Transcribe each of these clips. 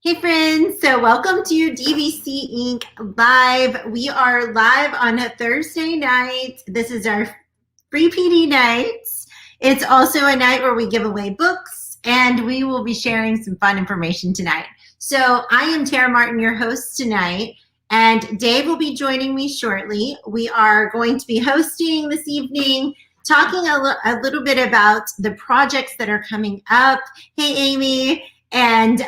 Hey friends, so welcome to DBC Inc. Live. We are live on a Thursday night. This is our free PD night. It's also a night where we give away books and we will be sharing some fun information tonight. So I am Tara Martin, your host tonight, and Dave will be joining me shortly. We are going to be hosting this evening, talking a little bit about the projects that are coming up. Hey, Amy. And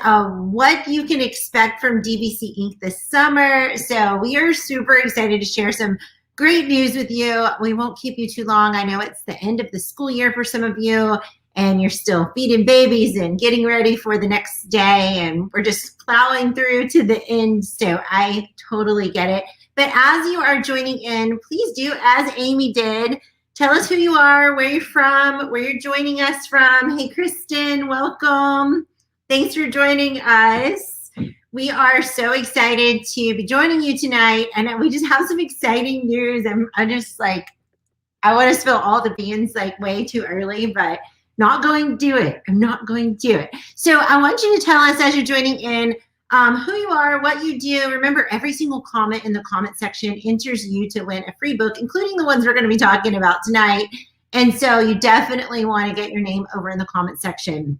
what you can expect from DBC Inc. this summer. So we are super excited to share some great news with you. We won't keep you too long. I know it's the end of the school year for some of you, and you're still feeding babies and getting ready for the next day, and we're just plowing through to the end. So I totally get it. But as you are joining in, please do as Amy did. Tell us who you are, where you're from, where you're joining us from. Hey, Kristen, welcome. Thanks for joining us. We are so excited to be joining you tonight, and we just have some exciting news. I'm just like, I want to spill all the beans like way too early, but not going to do it. I'm not going to do it. So I want you to tell us as you're joining in who you are, what you do. Remember, every single comment in the comment section enters you to win a free book, including the ones we're going to be talking about tonight. And so you definitely want to get your name over in the comment section.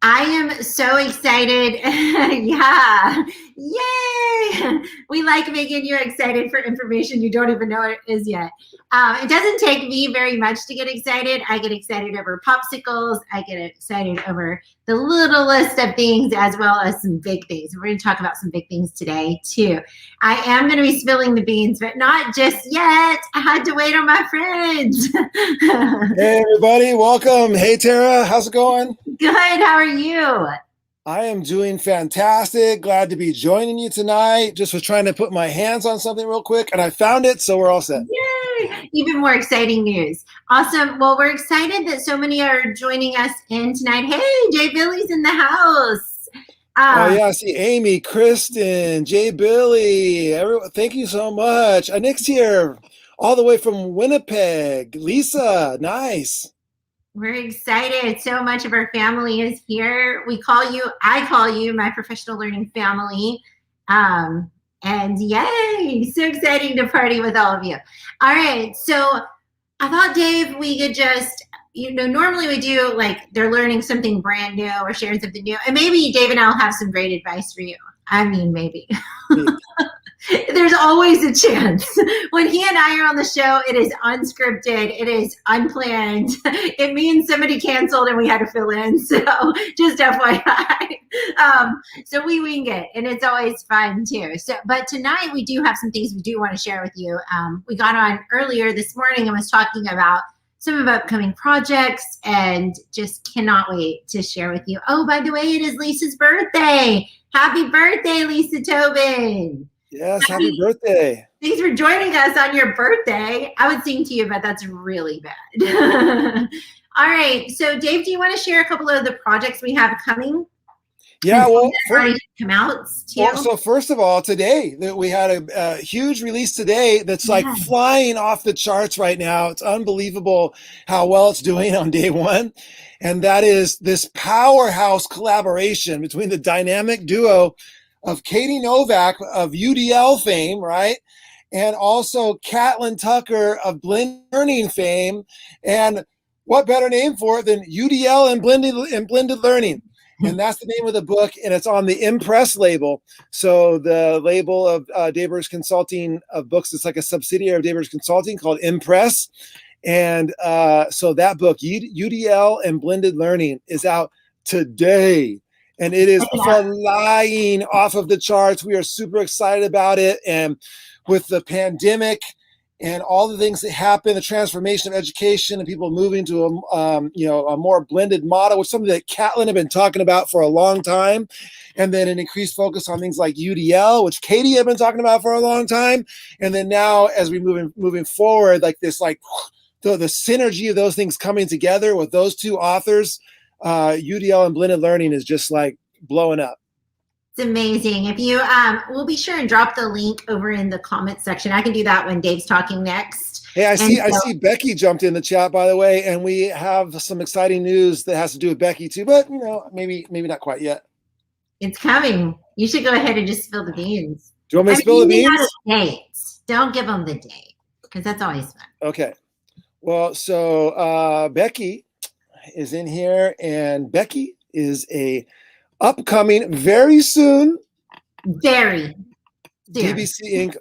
I am so excited. Yeah. Yay. We like making you excited for information you don't even know what it is yet. It doesn't take me very much to get excited. I get excited over popsicles. I get excited over the little list of things as well as some big things. We're going to talk about some big things today too. I am going to be spilling the beans, but not just yet. I had to wait on my friends. Hey everybody, welcome. Hey Tara, how's it going? Good. How are you? I am doing fantastic. Glad to be joining you tonight. Just was trying to put my hands on something real quick and I found it, so we're all set. Yay! Even more exciting news. Awesome. Well, we're excited that so many are joining us in tonight. Hey, Jay Billy's in the house. Oh yeah, I see Amy, Kristen, Jay Billy. Everyone, thank you so much. Nick's here all the way from Winnipeg. Lisa, nice. We're excited. So much of our family is here. I call you my professional learning family. And yay, so exciting to party with all of you. All right. So I thought, Dave, we could just, normally we do like they're learning something brand new or sharing something new. And maybe Dave and I'll have some great advice for you. I mean, maybe. There's always a chance. When he and I are on the show, it is unscripted. It is unplanned. It means somebody canceled and we had to fill in. So just FYI. So we wing it, and it's always fun too. So, but tonight we do have some things we do want to share with you. We got on earlier this morning and was talking about some of upcoming projects and just cannot wait to share with you. Oh, by the way, it is Lisa's birthday. Happy birthday, Lisa Tobin. Yes, happy birthday. Thanks for joining us on your birthday. I would sing to you, but that's really bad. All right. So, Dave, do you want to share a couple of the projects we have coming? Yeah, well, come out too? Well, so first of all, today we had a huge release today that's like flying off the charts right now. It's unbelievable how well it's doing on day one. And that is this powerhouse collaboration between the dynamic duo of Katie Novak of UDL fame, right? And also Catlin Tucker of Blended Learning fame. And what better name for it than UDL and Blended Learning? And that's the name of the book, and it's on the Impress label. So the label of Burgess Consulting of books, it's like a subsidiary of Burgess Consulting called Impress. And so that book, UDL and Blended Learning, is out today. And it is flying off of the charts. We are super excited about it. And with the pandemic and all the things that happen, the transformation of education and people moving to a more blended model, which is something that Catlin had been talking about for a long time. And then an increased focus on things like UDL, which Katie had been talking about for a long time. And then now as we moving forward, like this, like the synergy of those things coming together with those two authors, UDL and Blended Learning is just like blowing up. It's amazing. If you, we'll be sure and drop the link over in the comment section. I can do that when Dave's talking next. Hey, I see Becky jumped in the chat, by the way, and we have some exciting news that has to do with Becky too, but maybe not quite yet. It's coming. You should go ahead and just spill the beans. Do you want me to spill the beans? Dates. Don't give them the date because that's always fun. Okay. Well, so Becky is in here, and Becky is a upcoming very soon DBC Inc.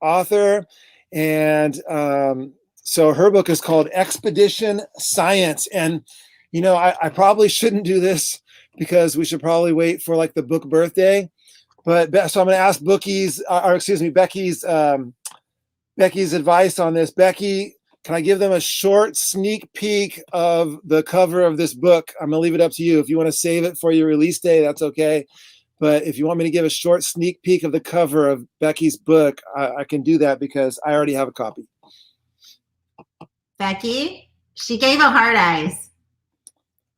Author, and so her book is called Expedition Science. And I probably shouldn't do this because we should probably wait for like the book birthday. But so I'm going to ask Becky's advice on this. Becky, can I give them a short sneak peek of the cover of this book? I'm going to leave it up to you. If you want to save it for your release day, that's okay. But if you want me to give a short sneak peek of the cover of Becky's book, I can do that because I already have a copy. Becky, she gave a hard eyes.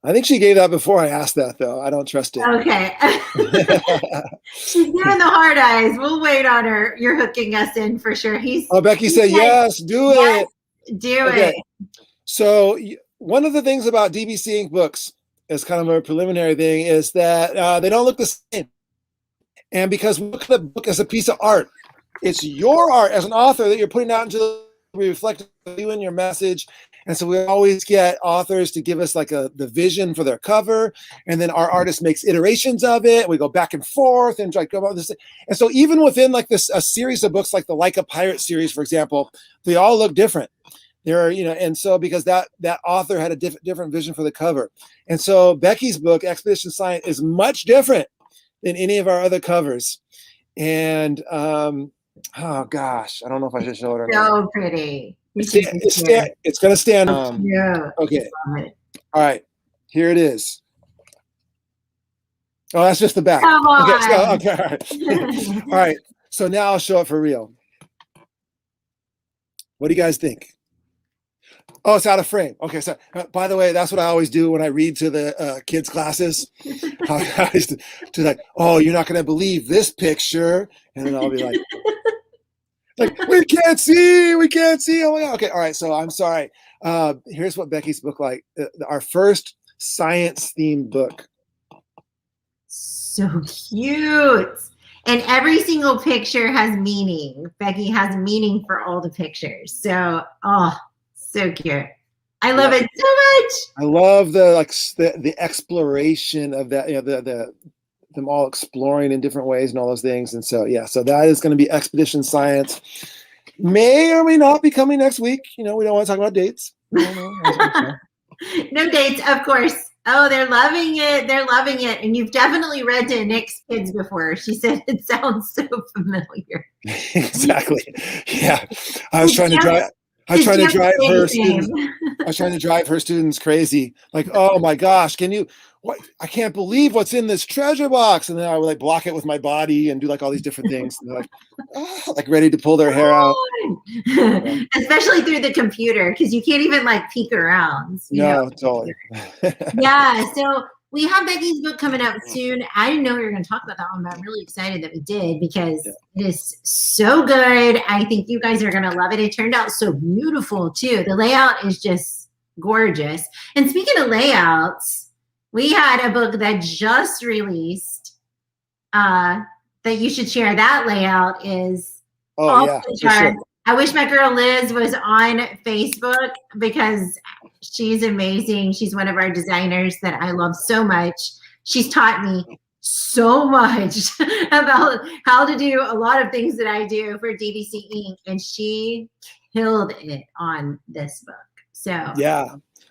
I think she gave that before I asked that, though. I don't trust it. Okay. She's giving the hard eyes. We'll wait on her. You're hooking us in for sure. Becky said, yes, do it. Do it. So one of the things about DBC Inc. books, as kind of a preliminary thing, is that they don't look the same. And because we look at the book as a piece of art, it's your art as an author that you're putting out into the reflect you and your message. And so we always get authors to give us like the vision for their cover, and then our artist makes iterations of it. We go back and forth and try to go about this. And so even within like a series of books, like the Like a Pirate series, for example, they all look different. There are, and so because that author had a different vision for the cover. And so Becky's book, Expedition Science, is much different than any of our other covers. And oh gosh, I don't know if I should show it or not. So pretty. It's going to stand. Yeah. Okay. All right. Here it is. Oh, that's just the back. Come on. Okay. All right. All right. So now I'll show it for real. What do you guys think? Oh, it's out of frame. Okay. So, by the way, that's what I always do when I read to the kids' classes. I used to like, oh, you're not going to believe this picture, and then I'll be like. We can't see. Oh my God. Okay. All right. So I'm sorry. Here's what Becky's book like. Our first science themed book. So cute. And every single picture has meaning. Becky has meaning for all the pictures. So, so cute. I love it so much. I love the exploration of that, them all exploring in different ways and all those things. And so, so that is going to be Expedition Science. May or may not be coming next week. We don't want to talk about dates. No dates, of course. Oh, they're loving it. They're loving it. And you've definitely read to Nick's kids before. She said it sounds so familiar. Exactly. Yeah. I was trying to drive her students crazy. Like, oh my gosh, what? I can't believe what's in this treasure box. And then I would like block it with my body and do like all these different things. And they're like ready to pull their hair out. Especially through the computer, because you can't even like peek around. Totally. Yeah. So we have Becky's book coming out soon. I didn't know we were going to talk about that one, but I'm really excited that we did because it is so good. I think you guys are going to love it. It turned out so beautiful too. The layout is just gorgeous. And speaking of layouts, we had a book that just released that you should share. That layout is sure. I wish my girl Liz was on Facebook because she's amazing. She's one of our designers that I love so much. She's taught me so much about how to do a lot of things that I do for DBC Inc. And she killed it on this book. So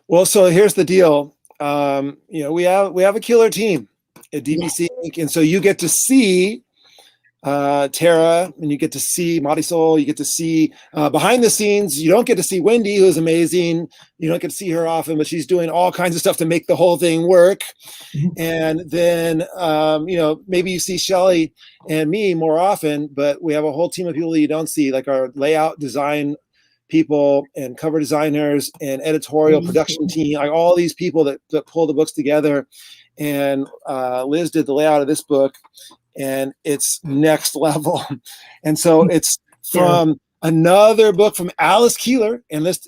well, so here's the deal. We have a killer team at DBC Inc. And so you get to see Tara, and you get to see Marisol, you get to see behind the scenes. You don't get to see Wendy, who's amazing. You don't get to see her often, but she's doing all kinds of stuff to make the whole thing work. And then, maybe you see Shelly and me more often, but we have a whole team of people that you don't see, like our layout design people and cover designers and editorial production team, like all these people that pull the books together. And Liz did the layout of this book, and it's next level. And so it's from another book from Alice Keeler and with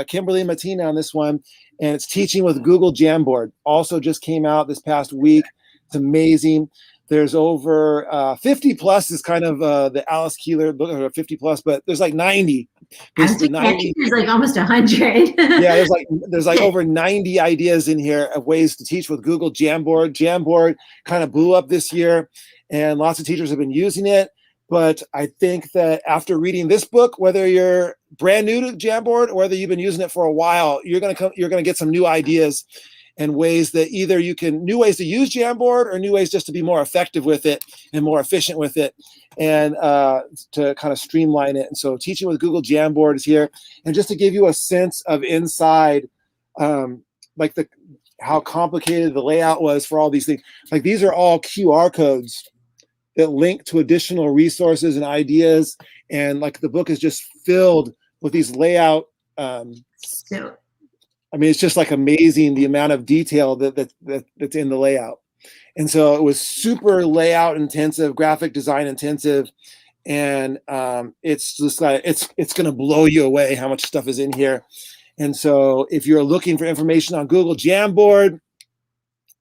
Kimberly Matina on this one. And it's Teaching with Google Jamboard. Also just came out this past week. It's amazing. There's over 50 plus is kind of the Alice Keeler book, or 50 plus, but there's like 90. Basically 90. There's like almost 100. Yeah, there's like over 90 ideas in here of ways to teach with Google Jamboard. Jamboard kind of blew up this year, and lots of teachers have been using it. But I think that after reading this book, whether you're brand new to Jamboard or whether you've been using it for a while, you're gonna get some new ideas and ways that either new ways to use Jamboard or new ways just to be more effective with it and more efficient with it, and to kind of streamline it. And so teaching with Google Jamboard is here. And just to give you a sense of inside, like how complicated the layout was for all these things. Like these are all QR codes that link to additional resources and ideas. And like the book is just filled with these layout. I mean, it's just like amazing the amount of detail that's in the layout. And so it was super layout intensive, graphic design intensive. And it's just like, it's going to blow you away how much stuff is in here. And so if you're looking for information on Google Jamboard,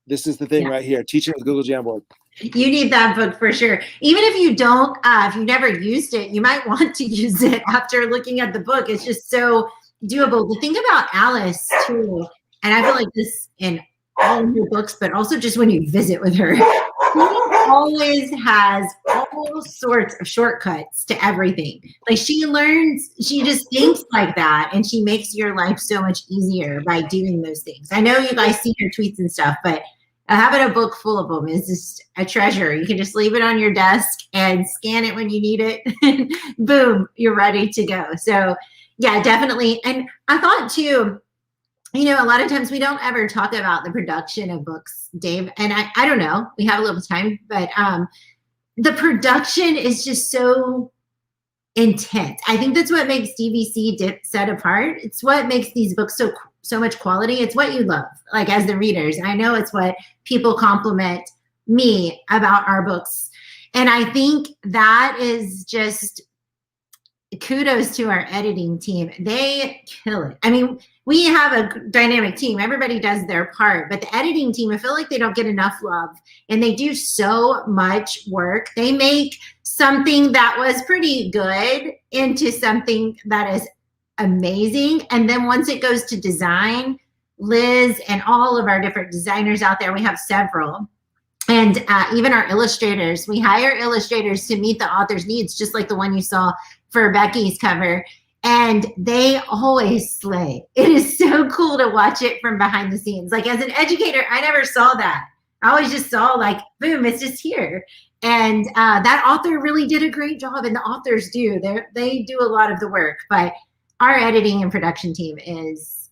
this is the thing right here, Teaching with Google Jamboard. You need that book for sure. Even if you don't, if you've never used it, you might want to use it after looking at the book. It's just so doable. The thing about Alice too, and I feel like this in all of her books, but also just when you visit with her, she always has all sorts of shortcuts to everything. Like she just thinks like that, and she makes your life so much easier by doing those things. I know you guys see her tweets and stuff, but having a book full of them is just a treasure. You can just leave it on your desk and scan it when you need it, and boom, you're ready to go. So yeah, definitely. And I thought too, a lot of times we don't ever talk about the production of books, Dave. And I don't know, we have a little time, but the production is just so intense. I think that's what makes DBC set apart. It's what makes these books so much quality. It's what you love, like as the readers. I know it's what people compliment me about our books. And I think that is just kudos to our editing team. They kill it. I mean, we have a dynamic team. Everybody does their part, but the editing team, I feel like they don't get enough love, and they do so much work. They make something that was pretty good into something that is amazing. And then once it goes to design, Liz and all of our different designers out there, we have several. And even our illustrators, we hire illustrators to meet the author's needs, just like the one you saw for Becky's cover. And they always slay. It is so cool to watch it from behind the scenes. Like as an educator, I never saw that. I always just saw like, boom, it's just here. And that author really did a great job. And the authors do. They do a lot of the work. But our editing and production team is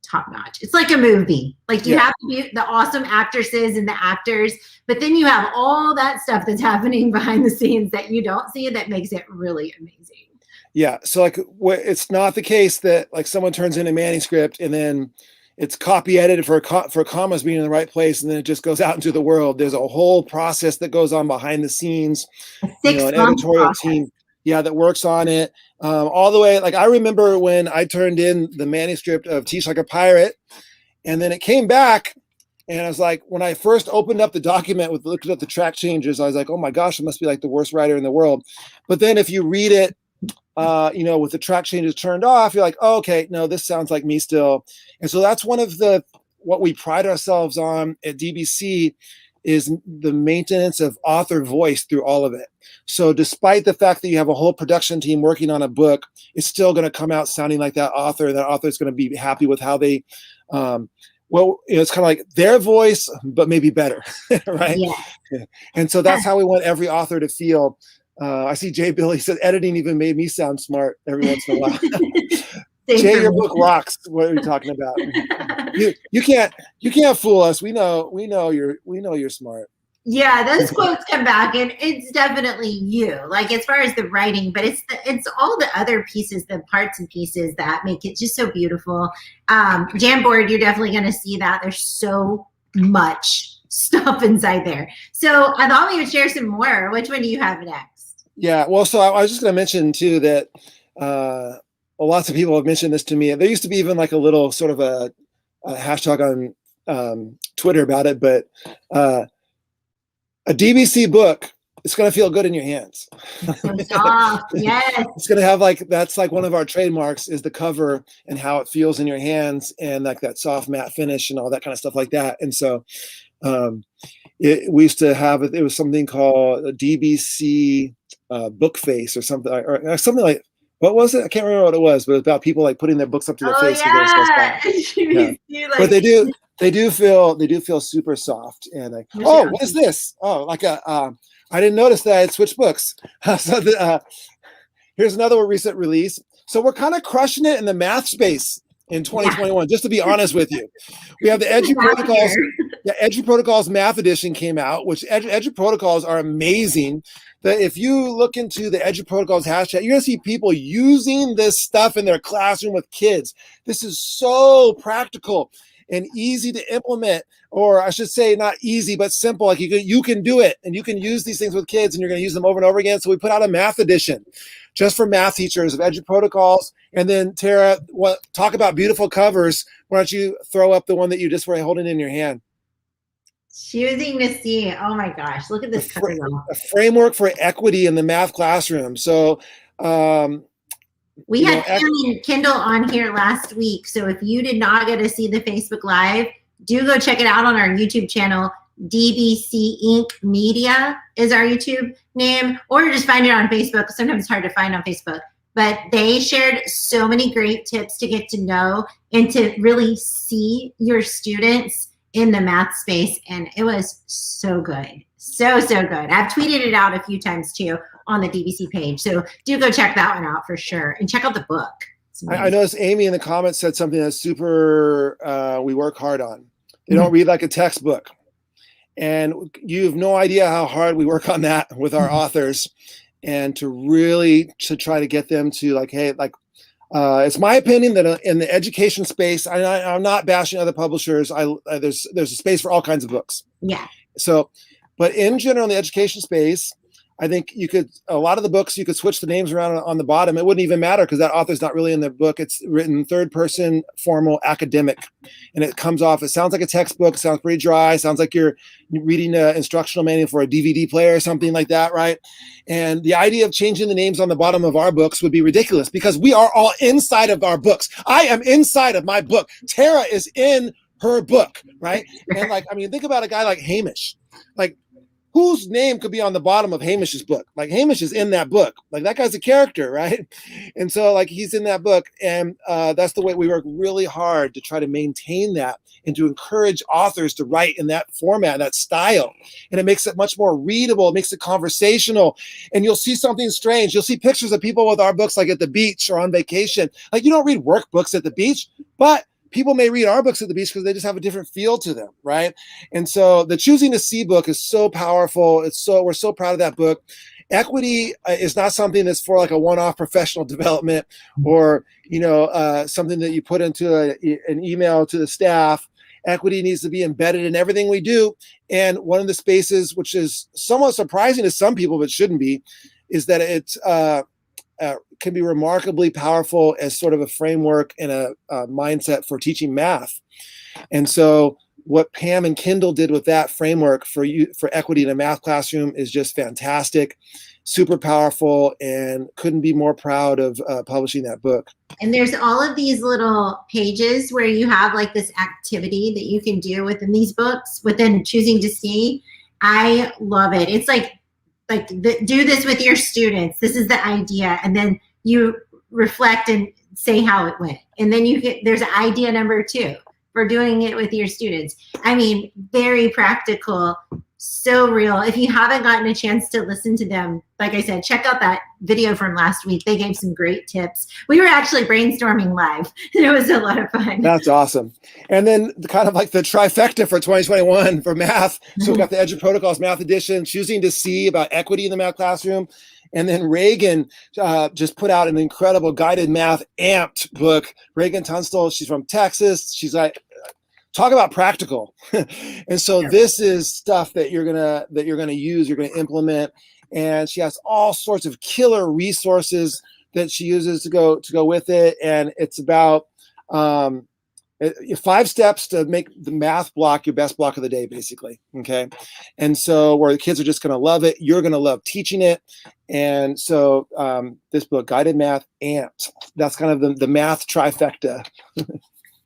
top notch. It's like a movie. Like you have to be the awesome actresses and the actors, but then you have all that stuff that's happening behind the scenes that you don't see, that makes it really amazing. Yeah. So like it's not the case that like someone turns in a manuscript and then it's copy edited for commas being in the right place, and then it just goes out into the world. There's a whole process that goes on behind the scenes. An editorial team, that works on it. All the way, like I remember when I turned in the manuscript of Teach Like a Pirate, and then it came back, and I was like, when I first opened up the document with looking at the track changes, I was like, oh my gosh, I must be like the worst writer in the world. But then if you read it, with the track changes turned off, you're like, oh, okay, no, this sounds like me still. And so that's one of what we pride ourselves on at DBC is the maintenance of author voice through all of it. So despite the fact that you have a whole production team working on a book, it's still going to come out sounding like that author. That author is going to be happy with how they, it's kind of like their voice, but maybe better, right? Yeah. And so that's how we want every author to feel. I see Jay Billy said editing even made me sound smart every once in a while. Jay, your book rocks. What are you talking about? You can't fool us. We know you're smart. Yeah, those quotes come back, and it's definitely you. Like as far as the writing, but it's all the other pieces, the parts and pieces that make it just so beautiful. Jamboard, you're definitely going to see that. There's so much stuff inside there. So I thought we would share some more. Which one do you have next? Yeah, well, so I was just going to mention too that lots of people have mentioned this to me. There used to be even like a little sort of a hashtag on Twitter about it, but A DBC book, it's going to feel good in your hands. So soft. Yes. It's going to have that's like one of our trademarks is the cover and how it feels in your hands and like that soft matte finish and all that kind of stuff like that. And so we used to have it was something called a DBC book face or something like, what was it? I can't remember what it was, but it was about people like putting their books up to their face. Yeah. But they do feel super soft and like, oh, what is this? Oh, like I didn't notice that I had switched books. So here's another recent release. So we're kind of crushing it in the math space in 2021, just to be honest with you. We have the EduProtocols. The EduProtocols Math Edition came out, which EduProtocols are amazing. That if you look into the EduProtocols hashtag, you're going to see people using this stuff in their classroom with kids. This is so practical and easy to implement, or I should say not easy, but simple. Like you can do it and you can use these things with kids and you're going to use them over and over again. So we put out a math edition just for math teachers of EduProtocols. And then Tara, talk about beautiful covers. Why don't you throw up the one that you just were holding in your hand? Choosing to see. Oh my gosh, look at this cover. A framework for equity in the math classroom. So we had Pam and Kindle on here last week. So if you did not get to see the Facebook Live, do go check it out on our YouTube channel. DBC Inc. Media is our YouTube name, or just find it on Facebook. Sometimes it's hard to find on Facebook. But they shared so many great tips to get to know and to really see your students in the math space. And it was so good. So good. I've tweeted it out a few times too on the DBC page. So do go check that one out for sure. And check out the book. I noticed Amy in the comments said something that's super, we work hard on. They don't read like a textbook. And you have no idea how hard we work on that with our authors and to try to get them to like, hey, like, it's my opinion that in the education space, I'm not bashing other publishers. There's a space for all kinds of books. Yeah. So, but in general, in the education space, I think a lot of the books, you could switch the names around on the bottom. It wouldn't even matter because that author's not really in the book. It's written third person, formal, academic. And it comes off, it sounds like a textbook. It sounds pretty dry. It sounds like you're reading an instructional manual for a DVD player or something like that, right? And the idea of changing the names on the bottom of our books would be ridiculous because we are all inside of our books. I am inside of my book. Tara is in her book, right? And like, I mean, think about a guy like Hamish. Like, whose name could be on the bottom of Hamish's book? Like Hamish is in that book. Like that guy's a character, right? And so like he's in that book. And that's the way we work really hard to try to maintain that and to encourage authors to write in that format, that style. And it makes it much more readable. It makes it conversational. And you'll see something strange. You'll see pictures of people with our books like at the beach or on vacation. Like you don't read workbooks at the beach, but people may read our books at the beach because they just have a different feel to them, right? And so the Choosing to See book is so powerful. We're so proud of that book. Equity is not something that's for like a one-off professional development or, something that you put into an email to the staff. Equity needs to be embedded in everything we do. And one of the spaces, which is somewhat surprising to some people, but shouldn't be, is that it's can be remarkably powerful as sort of a framework and a mindset for teaching math. And so what Pam and Kindle did with that framework for equity in a math classroom is just fantastic, super powerful, and couldn't be more proud of publishing that book. And there's all of these little pages where you have like this activity that you can do within these books, within Choosing to See. I love it. It's like do this with your students. This is the idea. And then you reflect and say how it went. And then there's idea number 2 for doing it with your students. I mean, very practical, so real. If you haven't gotten a chance to listen to them, like I said, check out that video from last week. They gave some great tips. We were actually brainstorming live. It was a lot of fun. That's awesome. And then kind of like the trifecta for 2021 for math. So we've got the EduProtocols Math Edition, Choosing to See about equity in the math classroom. And then Reagan just put out an incredible guided math amped book. Reagan Tunstall, she's from Texas. She's like, talk about practical. And so this is stuff that you're gonna use, you're gonna implement. And she has all sorts of killer resources that she uses to go with it. And it's about 5 steps to make the math block your best block of the day, basically. Okay. And so where the kids are just going to love it, you're going to love teaching it. And so this book, Guided Math Amped, that's kind of the math trifecta.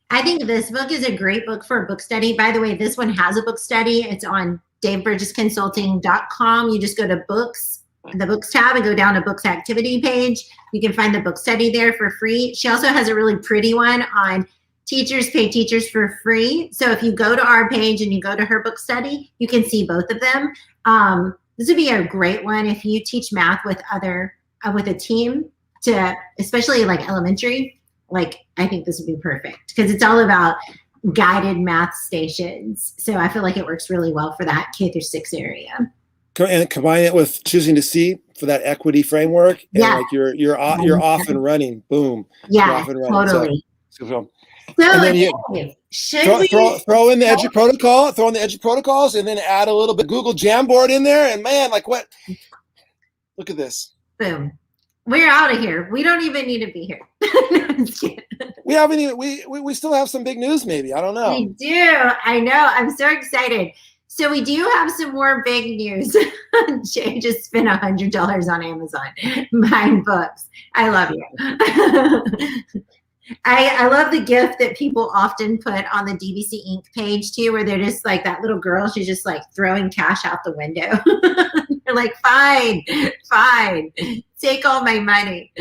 I think this book is a great book for a book study. By the way, this one has a book study. It's on daveburgessconsulting.com. You just go to books, the books tab, and go down to books activity page. You can find the book study there for free. She also has a really pretty one on Teachers Pay Teachers for Free. So if you go to our page and you go to her book study, you can see both of them. This would be a great one if you teach math with with a team, to especially like elementary. Like, I think this would be perfect because it's all about guided math stations. So I feel like it works really well for that K-6 area. And combine it with choosing to see for that equity framework. And like you're off and running. Boom. Yeah, totally. So and then you throw in the EDGE protocol, throw in the EDGE protocols, and then add a little bit Google Jamboard in there. And man, like what? Look at this. Boom. We're out of here. We don't even need to be here. We haven't even. We still have some big news. Maybe, I don't know. We do. I know. I'm so excited. So we do have some more big news. Jay just spent $100 on Amazon buying books. I love you. I love the gift that people often put on the DBC Inc. page too, where they're just like that little girl. She's just like throwing cash out the window. They're like, fine, take all my money.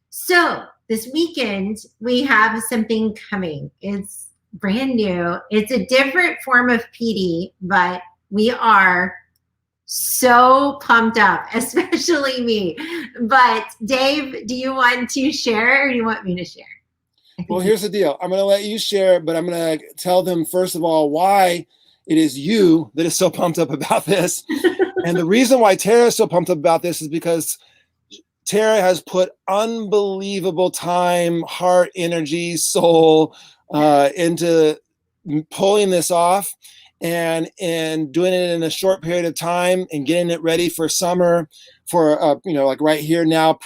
So this weekend we have something coming. It's brand new. It's a different form of PD, but we are so pumped up, especially me. But Dave, do you want to share or do you want me to share? Well, here's the deal. I'm going to let you share, but I'm going to tell them, first of all, why it is you that is so pumped up about this. And the reason why Tara is so pumped up about this is because Tara has put unbelievable time, heart, energy, soul into pulling this off. And doing it in a short period of time and getting it ready for summer, for like right here now,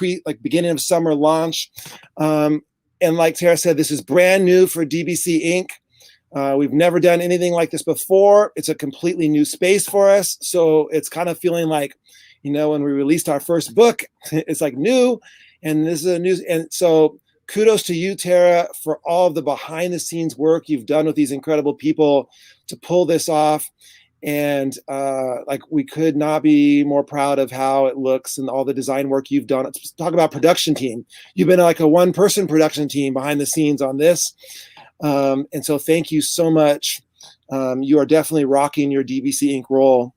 beginning of summer launch. And like Tara said, this is brand new for DBC Inc. We've never done anything like this before. It's a completely new space for us. So it's kind of feeling like, when we released our first book, it's like new, and this is a new. And so kudos to you, Tara, for all of the behind the scenes work you've done with these incredible people to pull this off. And we could not be more proud of how it looks and all the design work you've done. Let's talk about production team. You've been like a 1-person production team behind the scenes on this. And so thank you so much. You are definitely rocking your DBC Inc. role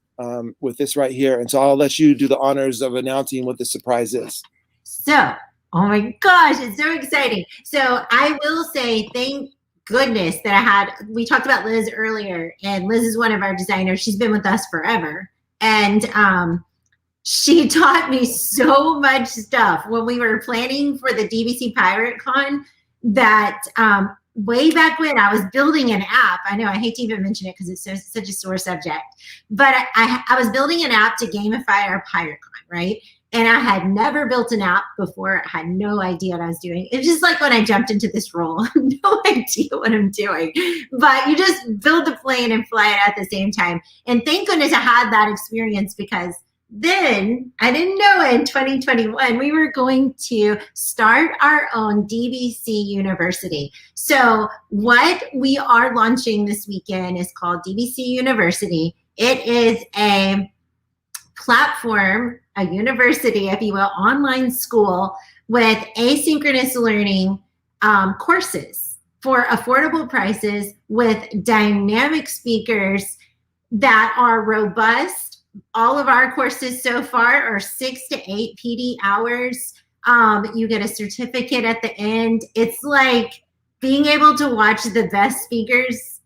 with this right here. And so I'll let you do the honors of announcing what the surprise is. So, oh my gosh, it's so exciting. So I will say thank goodness that we talked about Liz earlier, and Liz is one of our designers. She's been with us forever. And she taught me so much stuff when we were planning for the DBC Pirate Con that way back when I was building an app. I know I hate to even mention it because it's such a sore subject, but I was building an app to gamify our Pirate Con, right? And I had never built an app before. I had no idea what I was doing. It's just like when I jumped into this role, I have no idea what I'm doing. But you just build the plane and fly it at the same time. And thank goodness I had that experience, because then I didn't know in 2021 we were going to start our own DBC University. So what we are launching this weekend is called DBC University. It is a platform, a university, if you will, online school with asynchronous learning courses for affordable prices with dynamic speakers that are robust. All of our courses so far are 6 to 8 PD hours. You get a certificate at the end. It's like being able to watch the best speakers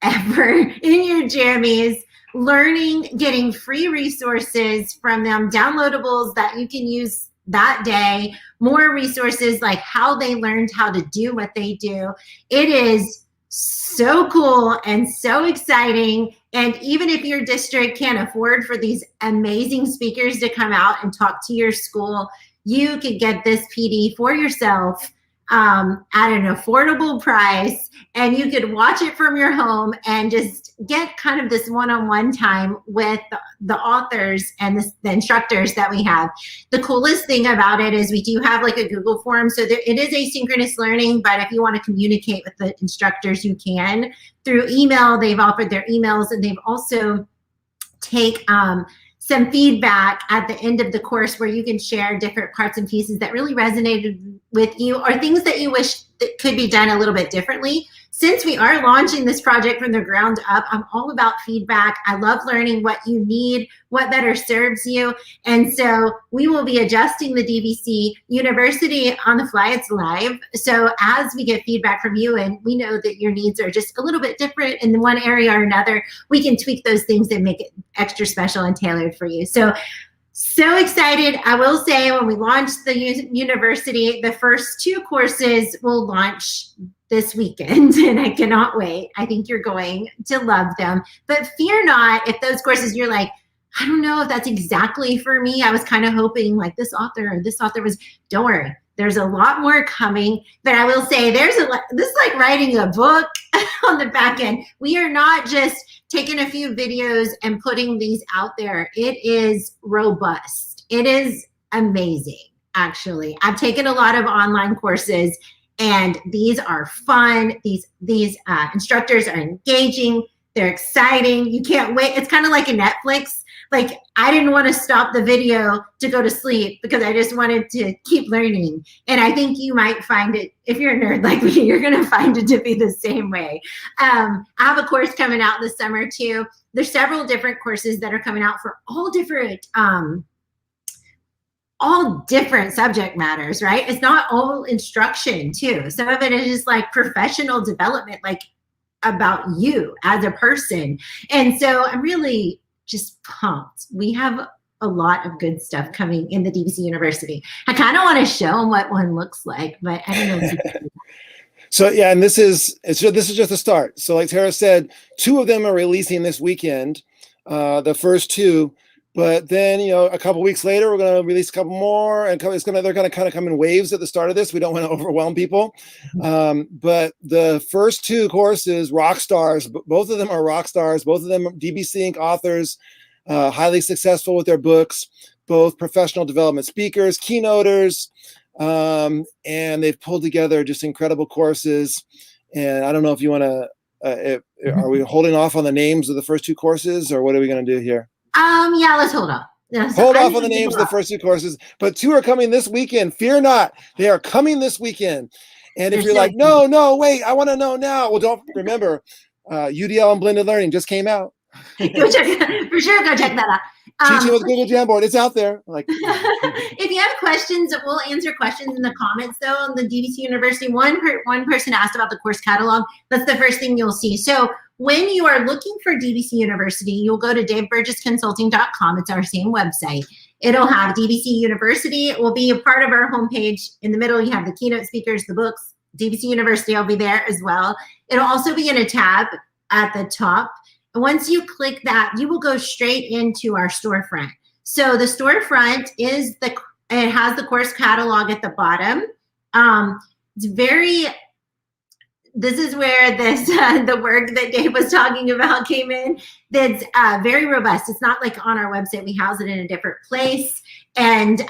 ever in your jammies, learning, getting free resources from them, downloadables that you can use that day, more resources like how they learned how to do what they do. It is so cool and so exciting. And even if your district can't afford for these amazing speakers to come out and talk to your school, you could get this PD for yourself at an affordable price, and you could watch it from your home and just get kind of this one-on-one time with the authors and the instructors that we have. The coolest thing about it is we do have like a Google form, so it is asynchronous learning, but if you want to communicate with the instructors, you can through email. They've offered their emails, and they've also take some feedback at the end of the course where you can share different parts and pieces that really resonated with you, or things that you wish that could be done a little bit differently. Since we are launching this project from the ground up, I'm all about feedback. I love learning what you need, what better serves you. And so we will be adjusting the DBC University on the fly. It's live. So as we get feedback from you and we know that your needs are just a little bit different in one area or another, we can tweak those things and make it extra special and tailored for you. So excited. I will say when we launch the university, the first 2 courses will launch this weekend, and I cannot wait. I think you're going to love them. But fear not, if those courses you're like, I don't know if that's exactly for me. I was kind of hoping like this author was, don't worry. There's a lot more coming, but I will say this is like writing a book on the back end. We are not just taking a few videos and putting these out there. It is robust. It is amazing, actually. I've taken a lot of online courses, and these are fun. These instructors are engaging. They're exciting. You can't wait. It's kind of like a Netflix. Like, I didn't want to stop the video to go to sleep because I just wanted to keep learning. And I think you might find it, if you're a nerd like me, you're going to find it to be the same way. I have a course coming out this summer too. There's several different courses that are coming out for all different subject matters, right? It's not all instruction too. Some of it is just like professional development, like about you as a person. And so I'm really just pumped. We have a lot of good stuff coming in the DBC University. I kind of want to show them what one looks like, but I don't know. So yeah, and this is just a start. So like Tara said, 2 of them are releasing this weekend, the first 2. But then, a couple weeks later, we're going to release a couple more, and they're going to kind of come in waves at the start of this. We don't want to overwhelm people. But the first 2 courses, rock stars, both of them are rock stars. Both of them are DBC Inc. authors, highly successful with their books, both professional development speakers, keynoters, and they've pulled together just incredible courses. And I don't know if you want to, are we holding off on the names of the first 2 courses, or what are we going to do here? Yeah, let's hold off. Hold off on the names of the first 2 courses, but 2 are coming this weekend. Fear not, they are coming this weekend. And if you're like, no, wait, I want to know now. Well, don't remember, UDL and Blended Learning just came out. Go check, for sure, go check that out. Teaching with Google Jamboard, it's out there. Like, if you have questions, we'll answer questions in the comments. Though on the DBC University, one person asked about the course catalog. That's the first thing you'll see. So when you are looking for DBC University, you'll go to daveburgessconsulting.com. It's our same website. It'll have DBC University. It will be a part of our homepage. In the middle, you have the keynote speakers, the books. DBC University will be there as well. It'll also be in a tab at the top. And once you click that, you will go straight into our storefront. So the storefront it has the course catalog at the bottom. This is where the work that Dave was talking about came in. That's very robust. It's not like on our website. We house it in a different place. And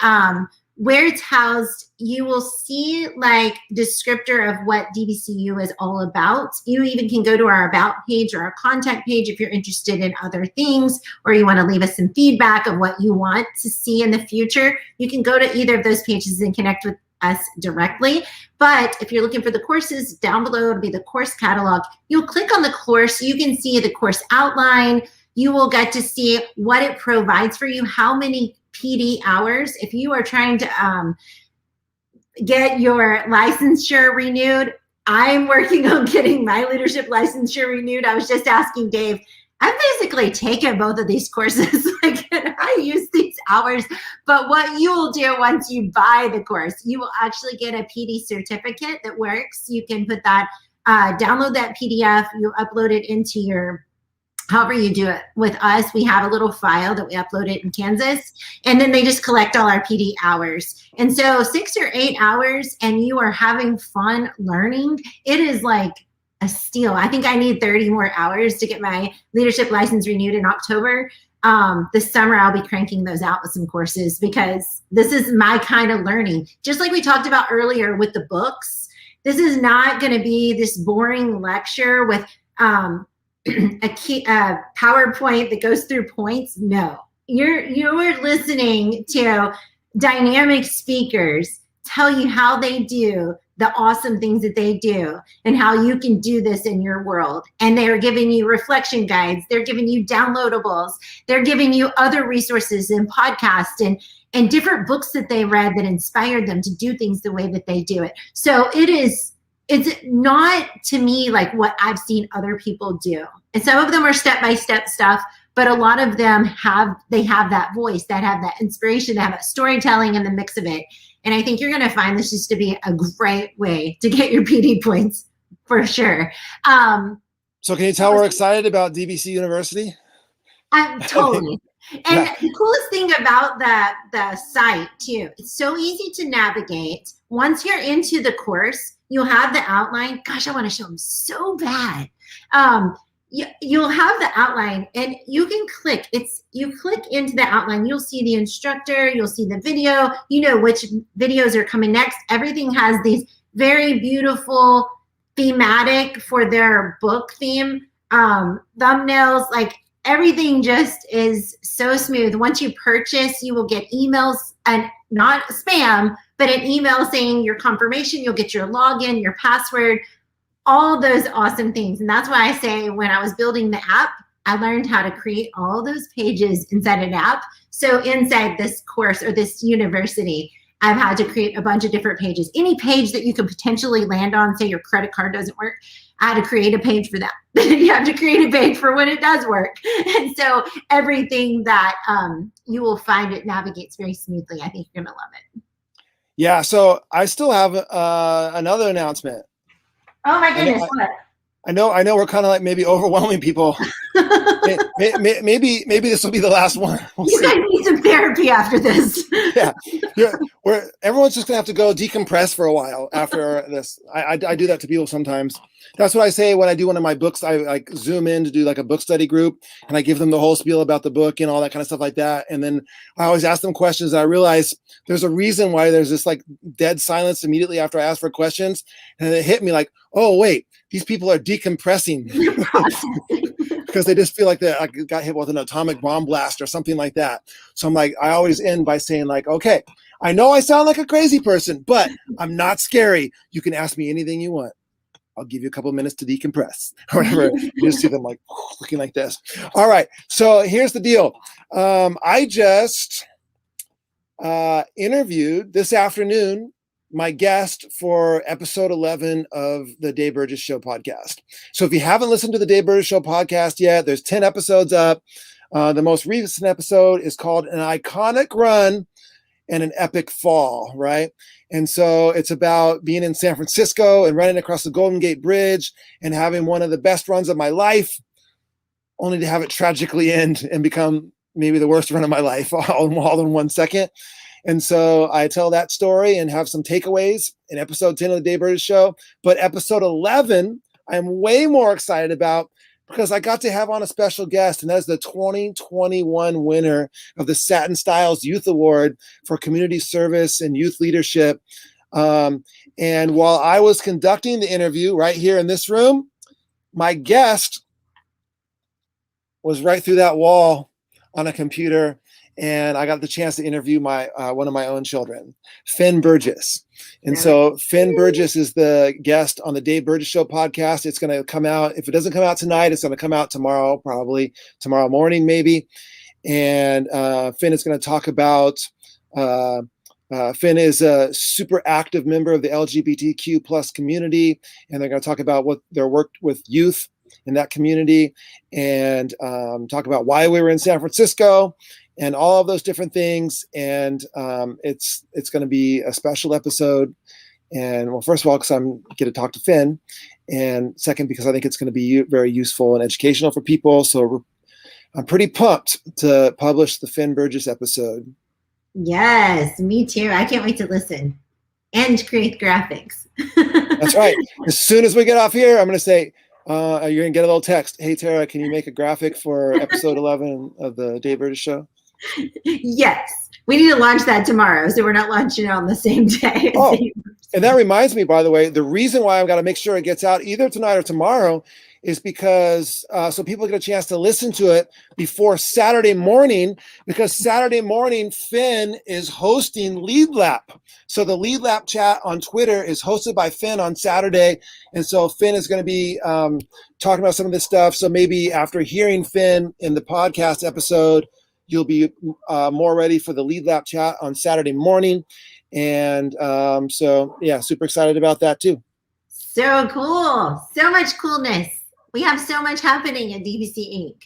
where it's housed, you will see like descriptor of what DBCU is all about. You even can go to our about page or our contact page if you're interested in other things, or you want to leave us some feedback of what you want to see in the future. You can go to either of those pages and connect with us directly. But if you're looking for the courses, down below it'll be the course catalog. You'll click on the course. You can see the course outline. You will get to see what it provides for you, how many PD hours. If you are trying to get your licensure renewed, I'm working on getting my leadership licensure renewed. I was just asking Dave, I've basically taken both of these courses. Like, I use these hours, but what you will do once you buy the course, you will actually get a PD certificate that works. You can put that, download that PDF, you upload it into your however you do it. With us, we have a little file that we upload it in Kansas, and then they just collect all our PD hours. And so 6 or 8 hours and you are having fun learning, it is like a steal. I think I need 30 more hours to get my leadership license renewed in October. This summer I'll be cranking those out with some courses because this is my kind of learning. Just like we talked about earlier with the books, this is not going to be this boring lecture with a PowerPoint that goes through points. No, you're listening to dynamic speakers tell you how they do the awesome things that they do and how you can do this in your world. And they're giving you reflection guides. They're giving you downloadables. They're giving you other resources and podcasts and different books that they read that inspired them to do things the way that they do it. So it's not, to me, like what I've seen other people do. And some of them are step-by-step stuff, but a lot of them have that voice, that have that inspiration, that have that storytelling in the mix of it. And I think you're going to find this just to be a great way to get your PD points for sure. So can you tell we're excited about DBC University? Totally. And the coolest thing about the site too, it's so easy to navigate. Once you're into the course, you'll have the outline. Gosh, I want to show them so bad. You'll have the outline and you can click. You click into the outline, you'll see the instructor, you'll see the video, you know which videos are coming next. Everything has these very beautiful thematic for their book theme thumbnails. Like everything just is so smooth. Once you purchase, you will get emails, and not spam, but an email saying your confirmation. You'll get your login, your password, all those awesome things. And that's why I say when I was building the app, I learned how to create all those pages inside an app. So inside this course or this university, I've had to create a bunch of different pages. Any page that you could potentially land on, say your credit card doesn't work, I had to create a page for that. You have to create a page for when it does work. And so everything that you will find, it navigates very smoothly. I think you're going to love it. Yeah, so I still have another announcement. Oh my goodness, what? I know we're kind of like maybe overwhelming people. maybe this will be the last one. You guys need some therapy after this. Yeah. Everyone's just gonna have to go decompress for a while after this. I do that to people sometimes. That's what I say when I do one of my books. I like zoom in to do like a book study group, and I give them the whole spiel about the book and all that kind of stuff like that. And then I always ask them questions. And I realize there's a reason why there's this like dead silence immediately after I ask for questions, and it hit me like, oh wait, these people are decompressing because they just feel like they got hit with an atomic bomb blast or something like that. So I'm like, I always end by saying like, okay, I know I sound like a crazy person, but I'm not scary. You can ask me anything you want. I'll give you a couple of minutes to decompress or whatever. You just see them like looking like this. All right. So here's the deal. I just interviewed this afternoon my guest for episode 11 of the Dave Burgess Show podcast. So if you haven't listened to the Dave Burgess Show podcast yet, there's 10 episodes up. The most recent episode is called An Iconic Run and an Epic Fall, right? And so it's about being in San Francisco and running across the Golden Gate Bridge and having one of the best runs of my life, only to have it tragically end and become maybe the worst run of my life all in 1 second. And so I tell that story and have some takeaways in episode 10 of the Dave Burgess Show. But episode 11, I'm way more excited about because I got to have on a special guest, and that's the 2021 winner of the Satin Styles Youth Award for Community Service and Youth Leadership. And while I was conducting the interview right here in this room, my guest was right through that wall on a computer, and I got the chance to interview my one of my own children, Finn Burgess. And so Finn Burgess is the guest on the Dave Burgess Show podcast. It's going to come out. If it doesn't come out tonight, it's going to come out tomorrow, probably tomorrow morning, maybe. And Finn is going to talk about, Finn is a super active member of the LGBTQ plus community. And they're going to talk about what their work with youth in that community and talk about why we were in San Francisco and all of those different things. And it's going to be a special episode. And well, first of all, because I'm get to talk to Finn, and second, because I think it's going to be very useful and educational for people. So I'm pretty pumped to publish the Finn Burgess episode. Yes, me too. I can't wait to listen and create graphics. That's right. As soon as we get off here, I'm going to say, you're going to get a little text. Hey, Tara, can you make a graphic for episode 11 of the Dave Burgess Show? Yes. We need to launch that tomorrow, so we're not launching it on the same day. Oh, and that reminds me, by the way, the reason why I've got to make sure it gets out either tonight or tomorrow is because so people get a chance to listen to it before Saturday morning, because Saturday morning Finn is hosting Lead Lap. So the Lead Lap chat on Twitter is hosted by Finn on Saturday. And so Finn is going to be talking about some of this stuff. So maybe after hearing Finn in the podcast episode, you'll be more ready for the Lead Lap chat on Saturday morning. And so, yeah, super excited about that too. So cool. So much coolness. We have so much happening at DBC Inc.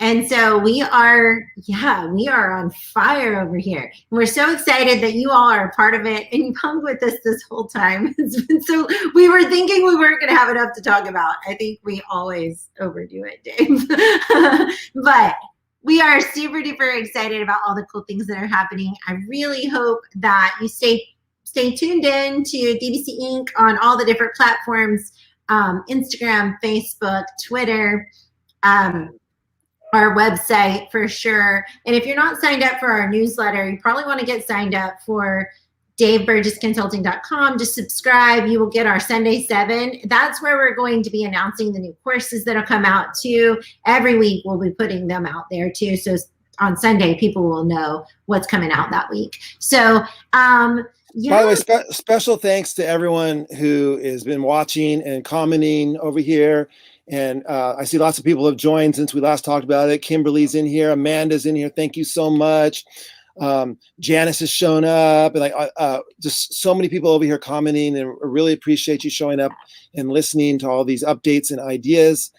And so we are on fire over here. We're so excited that you all are a part of it, and you've hung with us this whole time. It's been so, we were thinking we weren't going to have enough to talk about. I think we always overdo it, Dave. But we are super duper excited about all the cool things that are happening. I really hope that you stay tuned in to DBC Inc. on all the different platforms, Instagram, Facebook, Twitter, our website for sure. And if you're not signed up for our newsletter, you probably want to get signed up for DaveBurgessConsulting.com. Just subscribe. You will get our Sunday 7. That's where we're going to be announcing the new courses that'll come out too. Every week we'll be putting them out there too. So on Sunday, people will know what's coming out that week. So, yeah. By the way, special thanks to everyone who has been watching and commenting over here. And I see lots of people have joined since we last talked about it. Kimberly's in here. Amanda's in here. Thank you so much. Janice has shown up, and just so many people over here commenting, and I really appreciate you showing up and listening to all these updates and ideas.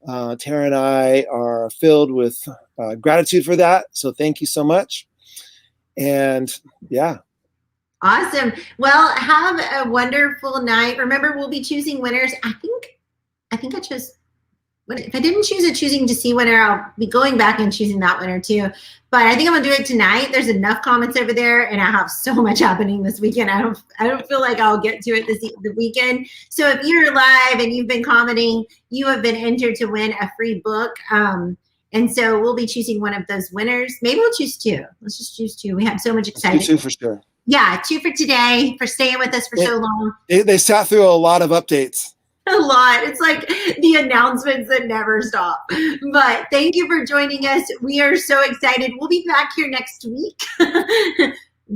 Tara and I are filled with gratitude for that. So thank you so much. And yeah. Awesome. Well, have a wonderful night. Remember, we'll be choosing winners. I think I chose, if I didn't choose a choosing to see winner, I'll be going back and choosing that winner too. But I think I'm gonna do it tonight. There's enough comments over there, and I have so much happening this weekend. I don't feel like I'll get to it the weekend. So if you're live and you've been commenting, you have been entered to win a free book. And so we'll be choosing one of those winners. Maybe we'll choose 2. Let's just choose 2. We have so much excitement. 2 for sure. Yeah, 2 for today, for staying with us for so long. They sat through a lot of updates. A lot. It's like the announcements that never stop. But thank you for joining us. We are so excited. We'll be back here next week.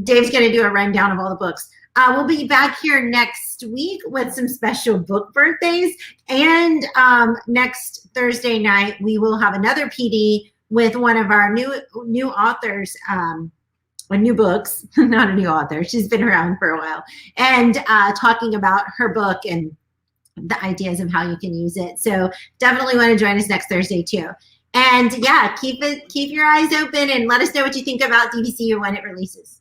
Dave's going to do a rundown of all the books. We'll be back here next week with some special book birthdays. And next Thursday night, we will have another PD with one of our new authors, new books, not a new author. She's been around for a while, and talking about her book and the ideas of how you can use it. So definitely want to join us next Thursday too. And yeah, keep your eyes open and let us know what you think about DBC or when it releases.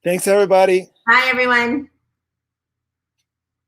Thanks, everybody. Bye, everyone.